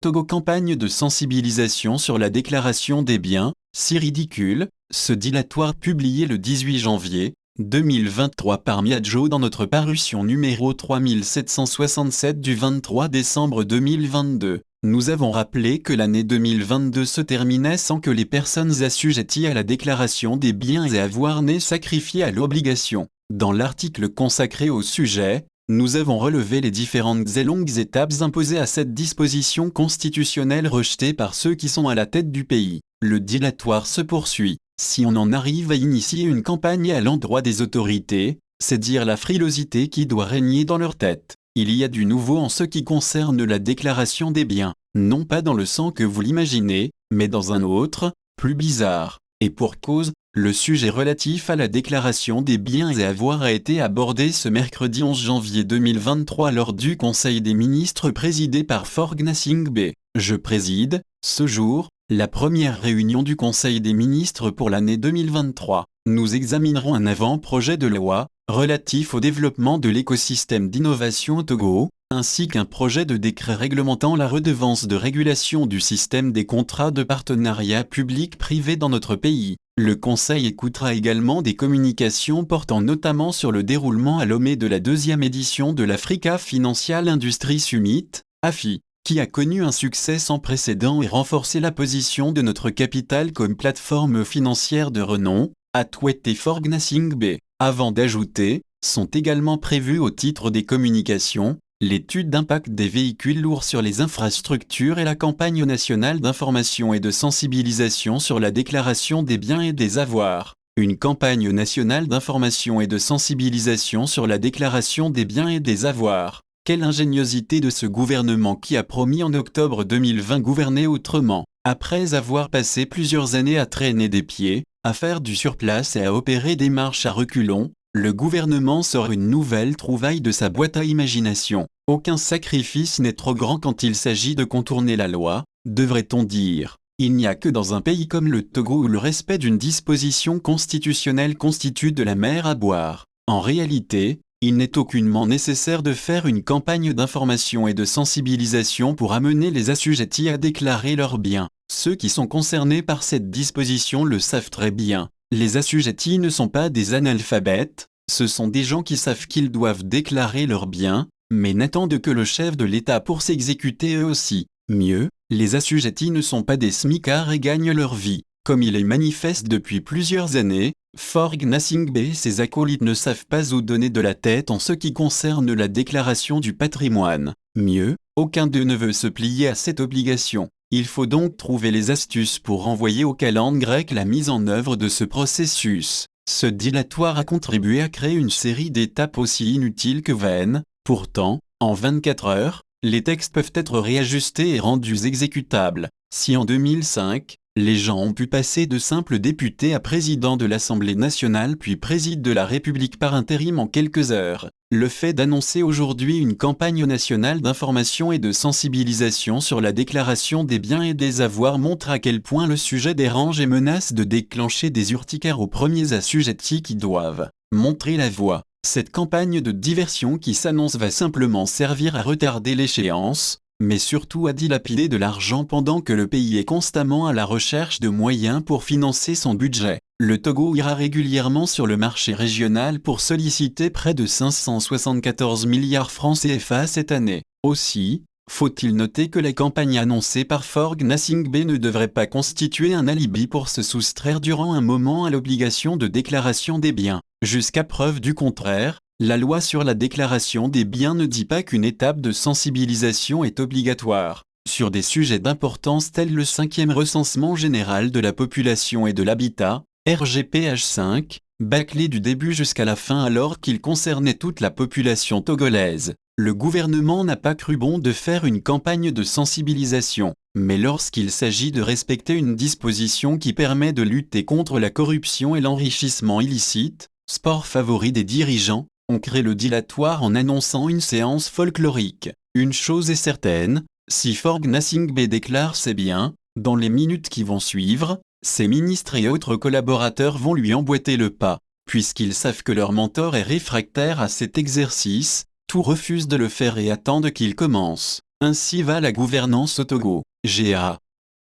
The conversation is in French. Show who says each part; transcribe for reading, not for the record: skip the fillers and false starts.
Speaker 1: Togo campagne de sensibilisation sur la déclaration des biens, si ridicule, ce dilatoire publié le 18 janvier 2023 par Miadjo dans notre parution numéro 3767 du 23 décembre 2022. Nous avons rappelé que l'année 2022 se terminait sans que les personnes assujetties à la déclaration des biens et avoirs n'aient sacrifié à l'obligation. Dans l'article consacré au sujet, nous avons relevé les différentes et longues étapes imposées à cette disposition constitutionnelle rejetée par ceux qui sont à la tête du pays. Le dilatoire se poursuit. Si on en arrive à initier une campagne à l'endroit des autorités, c'est dire la frilosité qui doit régner dans leur tête. Il y a du nouveau en ce qui concerne la déclaration des biens, non pas dans le sens que vous l'imaginez, mais dans un autre, plus bizarre. Et pour cause, le sujet relatif à la déclaration des biens et avoirs a été abordé ce mercredi 11 janvier 2023 lors du Conseil des ministres présidé par Forgue Gnassingbé. Je préside, ce jour, la première réunion du Conseil des ministres pour l'année 2023. Nous examinerons un avant-projet de loi relatif au développement de l'écosystème d'innovation au Togo, ainsi qu'un projet de décret réglementant la redevance de régulation du système des contrats de partenariat public-privé dans notre pays. Le Conseil écoutera également des communications portant notamment sur le déroulement à Lomé de la deuxième édition de l'Africa Financial Industry Summit, AFI, qui a connu un succès sans précédent et renforcé la position de notre capitale comme plateforme financière de renom, Atwet et Forgue Gnassingbé. Avant d'ajouter, sont également prévues au titre des communications, l'étude d'impact des véhicules lourds sur les infrastructures et la campagne nationale d'information et de sensibilisation sur la déclaration des biens et des avoirs. Une campagne nationale d'information et de sensibilisation sur la déclaration des biens et des avoirs. Quelle ingéniosité de ce gouvernement qui a promis en octobre 2020 gouverner autrement. Après avoir passé plusieurs années à traîner des pieds, à faire du surplace et à opérer des marches à reculons, le gouvernement sort une nouvelle trouvaille de sa boîte à imagination. Aucun sacrifice n'est trop grand quand il s'agit de contourner la loi, devrait-on dire. Il n'y a que dans un pays comme le Togo où le respect d'une disposition constitutionnelle constitue de la mer à boire. En réalité, il n'est aucunement nécessaire de faire une campagne d'information et de sensibilisation pour amener les assujettis à déclarer leurs biens. Ceux qui sont concernés par cette disposition le savent très bien. Les assujettis ne sont pas des analphabètes, ce sont des gens qui savent qu'ils doivent déclarer leurs biens, mais n'attendent que le chef de l'État pour s'exécuter eux aussi. Mieux, les assujettis ne sont pas des smicards et gagnent leur vie. Comme il est manifeste depuis plusieurs années, Forgue Gnassingbé et ses acolytes ne savent pas où donner de la tête en ce qui concerne la déclaration du patrimoine. Mieux, aucun d'eux ne veut se plier à cette obligation. Il faut donc trouver les astuces pour renvoyer au calende grec la mise en œuvre de ce processus. Ce dilatoire a contribué à créer une série d'étapes aussi inutiles que vaines. Pourtant, en 24 heures, les textes peuvent être réajustés et rendus exécutables. Si en 2005, les gens ont pu passer de simples députés à président de l'Assemblée nationale puis président de la République par intérim en quelques heures, le fait d'annoncer aujourd'hui une campagne nationale d'information et de sensibilisation sur la déclaration des biens et des avoirs montre à quel point le sujet dérange et menace de déclencher des urticaires aux premiers assujettis qui doivent montrer la voie. Cette campagne de diversion qui s'annonce va simplement servir à retarder l'échéance, mais surtout à dilapider de l'argent pendant que le pays est constamment à la recherche de moyens pour financer son budget. Le Togo ira régulièrement sur le marché régional pour solliciter près de 574 milliards francs CFA cette année. Aussi, faut-il noter que la campagne annoncée par Forgue Gnassingbé ne devrait pas constituer un alibi pour se soustraire durant un moment à l'obligation de déclaration des biens. Jusqu'à preuve du contraire, la loi sur la déclaration des biens ne dit pas qu'une étape de sensibilisation est obligatoire. Sur des sujets d'importance tels le 5e recensement général de la population et de l'habitat, RGPH5, bâclé du début jusqu'à la fin alors qu'il concernait toute la population togolaise, le gouvernement n'a pas cru bon de faire une campagne de sensibilisation. Mais lorsqu'il s'agit de respecter une disposition qui permet de lutter contre la corruption et l'enrichissement illicite, sport favori des dirigeants, on crée le dilatoire en annonçant une séance folklorique. Une chose est certaine, si Forgue Gnassingbé déclare ses biens, dans les minutes qui vont suivre, ses ministres et autres collaborateurs vont lui emboîter le pas. Puisqu'ils savent que leur mentor est réfractaire à cet exercice, tout refuse de le faire et attendent qu'il commence. Ainsi va la gouvernance au Togo. GA.